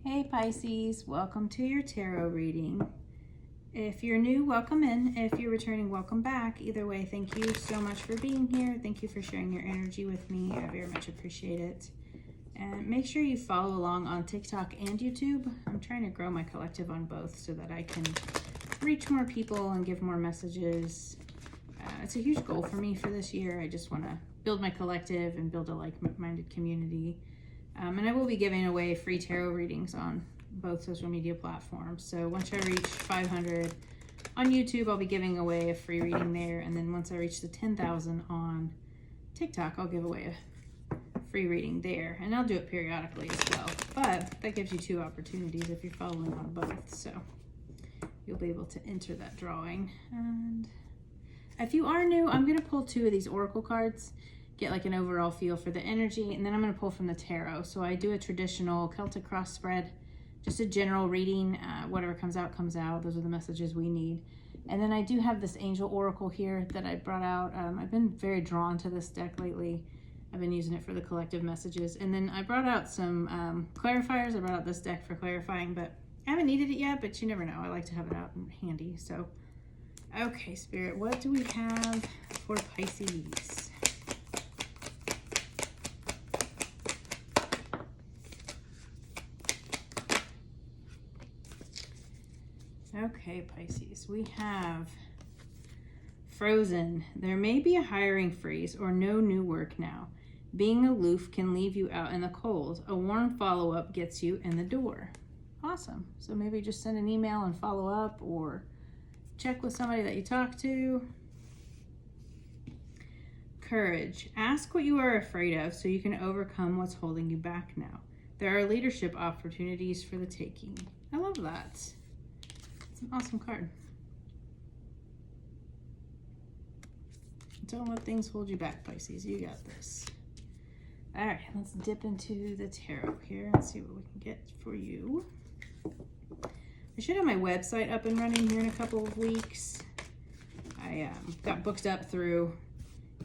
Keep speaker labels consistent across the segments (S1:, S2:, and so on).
S1: Hey Pisces, welcome to your tarot reading. If you're new, welcome in. If you're returning, welcome back. Either way, thank you so much for being here. Thank you for sharing your energy with me. I very much appreciate it. And make sure you follow along on TikTok and YouTube. I'm trying to grow my collective on both so that I can reach more people and give more messages. It's a huge goal for me for this year. I just want to build my collective and build a like-minded community. And I will be giving away free tarot readings on both social media platforms. So once I reach 500 on YouTube, I'll be giving away a free reading there. And then once I reach the 10,000 on TikTok, I'll give away a free reading there. And I'll do it periodically as well. But that gives you two opportunities if you're following on both. So you'll be able to enter that drawing. And if you are new, I'm going to pull two of these oracle cards, get like an overall feel for the energy, and then I'm going to pull from the tarot. So I do a traditional Celtic cross spread, just a general reading. Whatever comes out, comes out. Those are the messages we need. And then I do have this angel oracle here that I brought out. I've been very drawn to this deck lately. I've been using it for the collective messages. And then I brought out some clarifiers. I brought out this deck for clarifying, but I haven't needed it yet, but you never know. I like to have it out handy. So, okay, Spirit, what do we have for Pisces? Okay, Pisces, we have Frozen. There may be a hiring freeze or no new work now. Being aloof can leave you out in the cold. A warm follow-up gets you in the door. Awesome. So maybe just send an email and follow up, or check with somebody that you talk to. Courage. Ask what you are afraid of so you can overcome what's holding you back now. There are leadership opportunities for the taking. I love that. An awesome card. Don't let things hold you back, Pisces. You got this. All right, let's dip into the tarot here and see what we can get for you. I should have my website up and running here in a couple of weeks. I got booked up through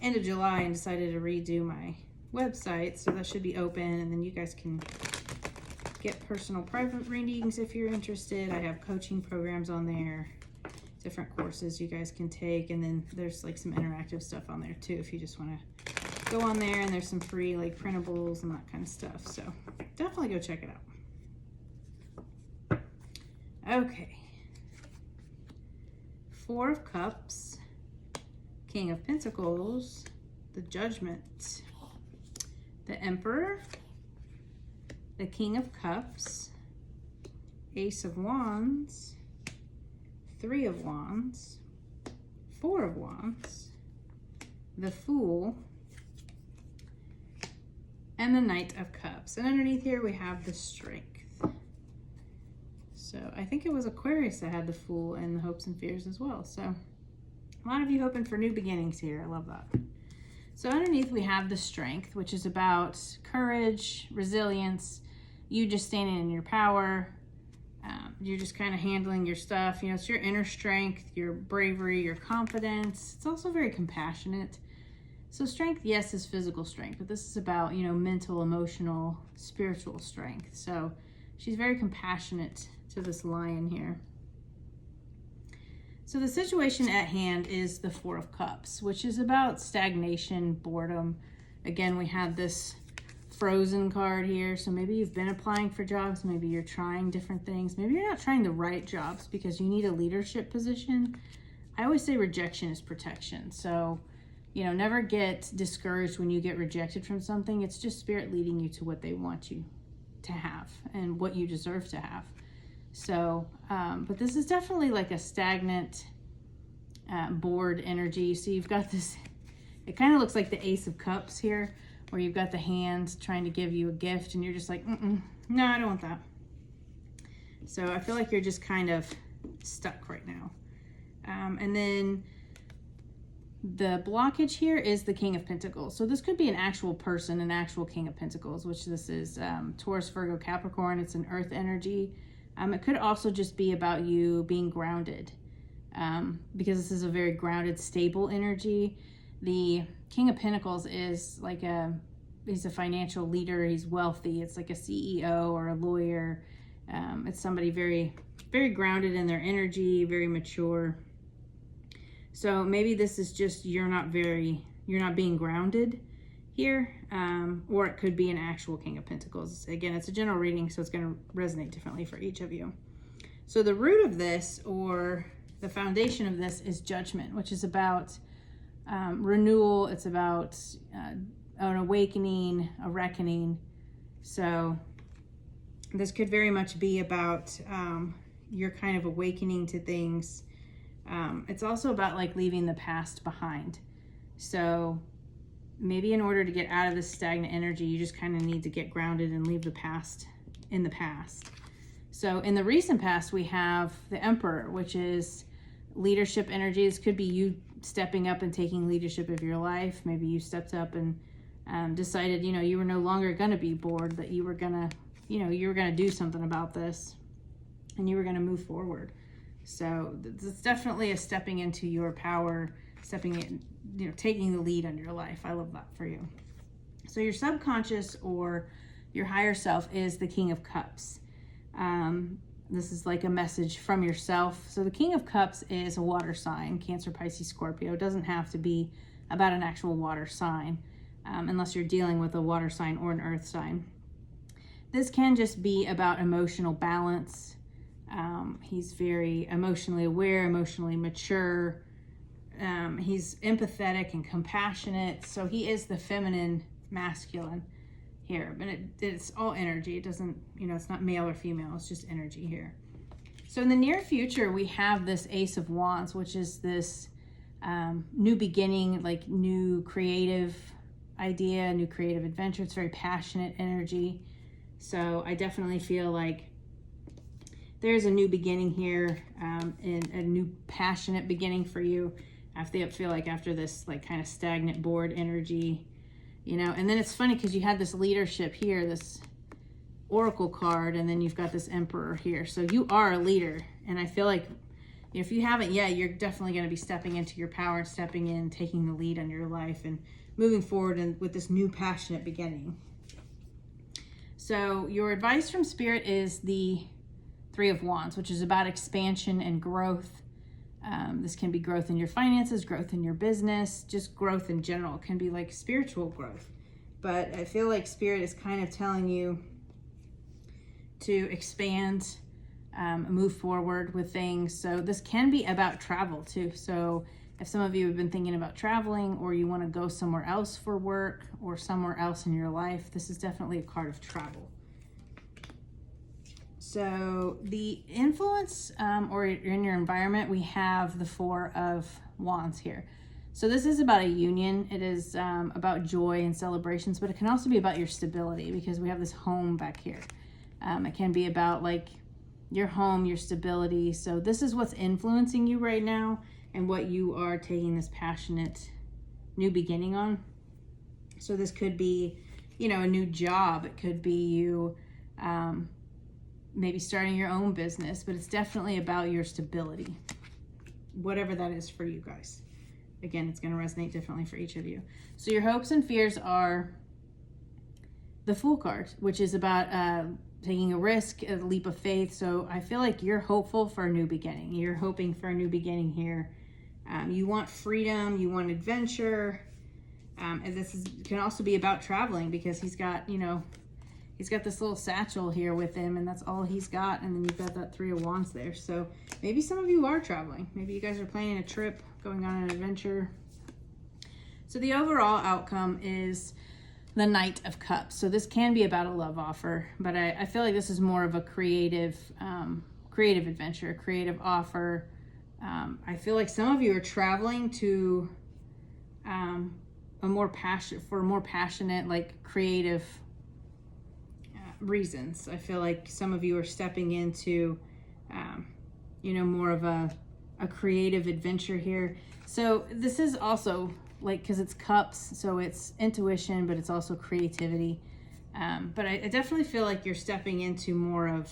S1: end of July and decided to redo my website, so that should be open, and then you guys can get personal private readings if you're interested. I have coaching programs on there, different courses you guys can take, and then there's like some interactive stuff on there too if you just want to go on there, and there's some free like printables and that kind of stuff. So definitely go check it out. Okay. Four of Cups, King of Pentacles, the Judgment, the Emperor, the King of Cups, Ace of Wands, Three of Wands, Four of Wands, the Fool, and the Knight of Cups. And underneath here we have the Strength. So I think it was Aquarius that had the Fool and the Hopes and Fears as well. So a lot of you hoping for new beginnings here. I love that. So underneath we have the Strength, which is about courage, resilience, you just standing in your power. You're just kind of handling your stuff. You know, it's your inner strength, your bravery, your confidence. It's also very compassionate. So strength, yes, is physical strength, but this is about, you know, mental, emotional, spiritual strength. So she's very compassionate to this lion here. So the situation at hand is the Four of Cups, which is about stagnation, boredom. Again, we have this Frozen card here. So maybe you've been applying for jobs. Maybe you're trying different things. Maybe you're not trying the right jobs because you need a leadership position. I always say rejection is protection. So, you know, never get discouraged when you get rejected from something. It's just Spirit leading you to what they want you to have and what you deserve to have. So, but this is definitely like a stagnant, bored energy. So you've got this, it kind of looks like the Ace of Cups here, where you've got the hand trying to give you a gift and you're just like, no, I don't want that. So I feel like you're just kind of stuck right now. And then the blockage here is the King of Pentacles. So this could be an actual person, an actual King of Pentacles, which this is Taurus, Virgo, Capricorn. It's an earth energy. It could also just be about you being grounded, because this is a very grounded, stable energy. The King of Pentacles is like he's a financial leader. He's wealthy. It's like a CEO or a lawyer. It's somebody very, very grounded in their energy, very mature. So maybe this is just you're not being grounded here, or it could be an actual King of Pentacles. Again, it's a general reading, so it's going to resonate differently for each of you. So the root of this, or the foundation of this, is Judgment, which is about renewal. It's about an awakening, a reckoning. So this could very much be about your kind of awakening to things. It's also about like leaving the past behind. So maybe in order to get out of this stagnant energy, you just kind of need to get grounded and leave the past in the past. So in the recent past, we have the Emperor, which is leadership energy. This could be you stepping up and taking leadership of your life. Maybe you stepped up and decided, you were no longer going to be bored, that you were going to do something about this, and you were going to move forward. So it's definitely a stepping into your power, stepping in, taking the lead on your life. I love that for you. So your subconscious or your higher self is the King of Cups. This is like a message from yourself. So the King of Cups is a water sign, Cancer, Pisces, Scorpio. It doesn't have to be about an actual water sign, unless you're dealing with a water sign or an earth sign. This can just be about emotional balance. He's very emotionally aware, emotionally mature. He's empathetic and compassionate. So he is the feminine masculine here, but it's all energy. It doesn't, it's not male or female. It's just energy here. So in the near future, we have this Ace of Wands, which is this new beginning, like new creative idea, new creative adventure. It's very passionate energy. So I definitely feel like there's a new beginning here, and a new passionate beginning for you. I feel like after this like kind of stagnant, bored energy, and then it's funny because you had this leadership here, this Oracle card, and then you've got this Emperor here. So you are a leader, and I feel like if you haven't yet, you're definitely going to be stepping into your power, stepping in, taking the lead on your life, and moving forward and with this new passionate beginning. So your advice from Spirit is the Three of Wands, which is about expansion and growth. This can be growth in your finances, growth in your business, just growth in general. It can be like spiritual growth. But I feel like Spirit is kind of telling you to expand, move forward with things. So this can be about travel too. So if some of you have been thinking about traveling, or you want to go somewhere else for work or somewhere else in your life, this is definitely a card of travel. So the influence or in your environment, we have the Four of Wands here. So this is about a union. It is about joy and celebrations, but it can also be about your stability, because we have this home back here. It can be about like your home, your stability. So this is what's influencing you right now and what you are taking this passionate new beginning on. So this could be, a new job. It could be you maybe starting your own business, but it's definitely about your stability, whatever that is for you guys. Again, it's going to resonate differently for each of you. So your hopes and fears are the Fool card, which is about taking a risk, a leap of faith. So I feel like you're hopeful for a new beginning. You're hoping for a new beginning here. You want freedom, you want adventure. And can also be about traveling, because he's got this little satchel here with him, and that's all he's got. And then you've got that Three of Wands there. So maybe some of you are traveling. Maybe you guys are planning a trip, going on an adventure. So the overall outcome is the Knight of Cups. So this can be about a love offer, but I feel like this is more of a creative adventure, creative offer. I feel like some of you are traveling to more passionate, like creative reasons. I feel like some of you are stepping into, more of a creative adventure here. So this is also like, because it's cups, so it's intuition, but it's also creativity. But I definitely feel like you're stepping into more of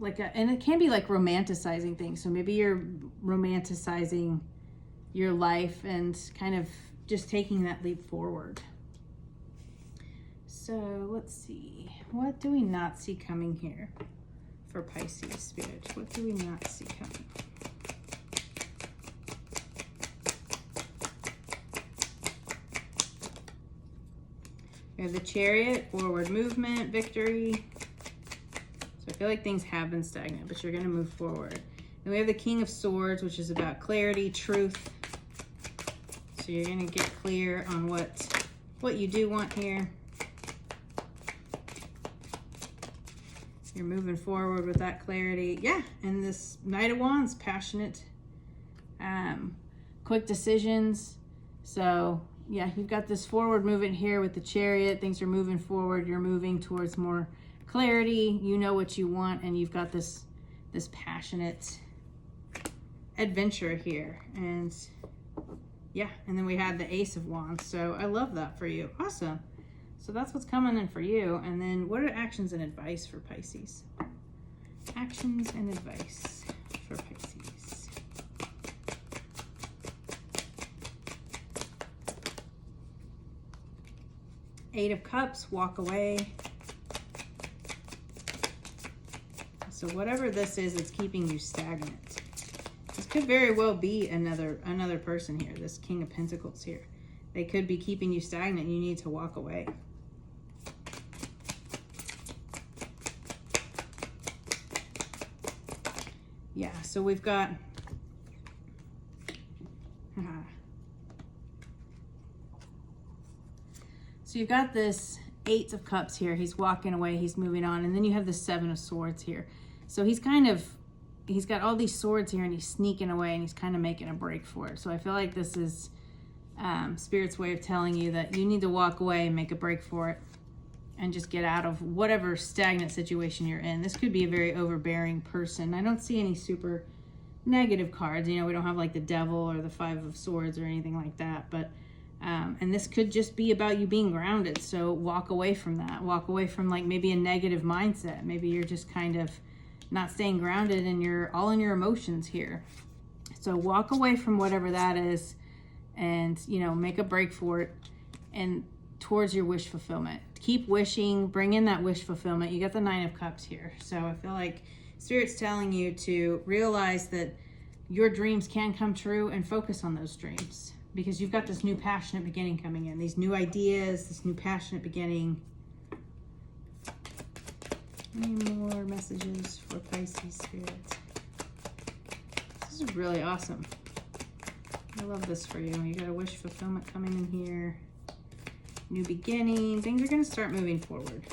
S1: and it can be like romanticizing things. So maybe you're romanticizing your life and kind of just taking that leap forward. So let's see. What do we not see coming here for Pisces Spirit? What do we not see coming? We have the Chariot, forward movement, victory. So I feel like things have been stagnant, but you're going to move forward. And we have the King of Swords, which is about clarity, truth. So you're going to get clear on what you do want here. You're moving forward with that clarity. Yeah, and this Knight of Wands, passionate, quick decisions. So yeah, you've got this forward movement here with the Chariot. Things are moving forward. You're moving towards more clarity. You know what you want, and you've got this passionate adventure here. And yeah, and then we have the Ace of Wands. So I love that for you. Awesome. So that's what's coming in for you. And then what are actions and advice for Pisces? Actions and advice for Pisces. Eight of Cups, walk away. So whatever this is, it's keeping you stagnant. This could very well be another person here, this King of Pentacles here. They could be keeping you stagnant. You need to walk away. Yeah, so we've got so you've got this Eight of Cups here. He's walking away, he's moving on, and then you have the Seven of Swords here. So he's got all these swords here, and he's sneaking away, and he's kind of making a break for it. So I feel like this is Spirit's way of telling you that you need to walk away and make a break for it and just get out of whatever stagnant situation you're in. This could be a very overbearing person. I don't see any super negative cards. You know, we don't have like the Devil or the Five of Swords or anything like that. But and this could just be about you being grounded. So walk away from that. Walk away from like maybe a negative mindset. Maybe you're just kind of not staying grounded and you're all in your emotions here. So walk away from whatever that is and, you know, make a break for it and towards your wish fulfillment. Keep wishing, bring in that wish fulfillment. You got the Nine of Cups here. So I feel like Spirit's telling you to realize that your dreams can come true and focus on those dreams because you've got this new passionate beginning coming in, these new ideas, this new passionate beginning. Any more messages for Pisces Spirit? This is really awesome. I love this for you. You got a wish fulfillment coming in here. New beginning. Things are going to start moving forward.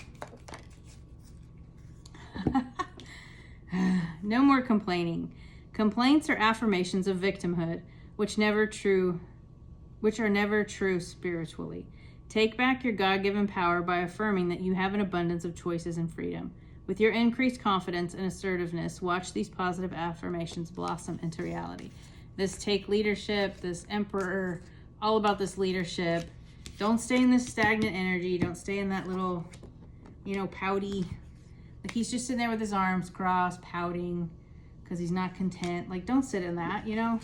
S1: No more complaining. Complaints are affirmations of victimhood, which are never true spiritually. Take back your God-given power by affirming that you have an abundance of choices and freedom. With your increased confidence and assertiveness, watch these positive affirmations blossom into reality. This take leadership, this Emperor, all about this leadership. Don't stay in this stagnant energy. Don't stay in that little, you know, pouty. Like he's just sitting there with his arms crossed, pouting because he's not content. Like don't sit in that, you know.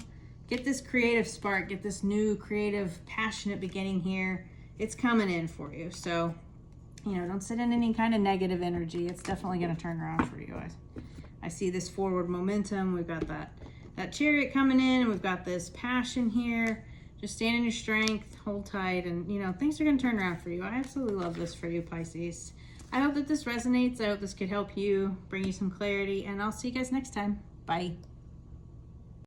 S1: Get this creative spark. Get this new creative, passionate beginning here. It's coming in for you. So, you know, don't sit in any kind of negative energy. It's definitely going to turn around for you. I see this forward momentum. We've got that Chariot coming in, and we've got this passion here. Just stand in your strength, hold tight, and, you know, things are going to turn around for you. I absolutely love this for you, Pisces. I hope that this resonates. I hope this could help you, bring you some clarity, and I'll see you guys next time. Bye.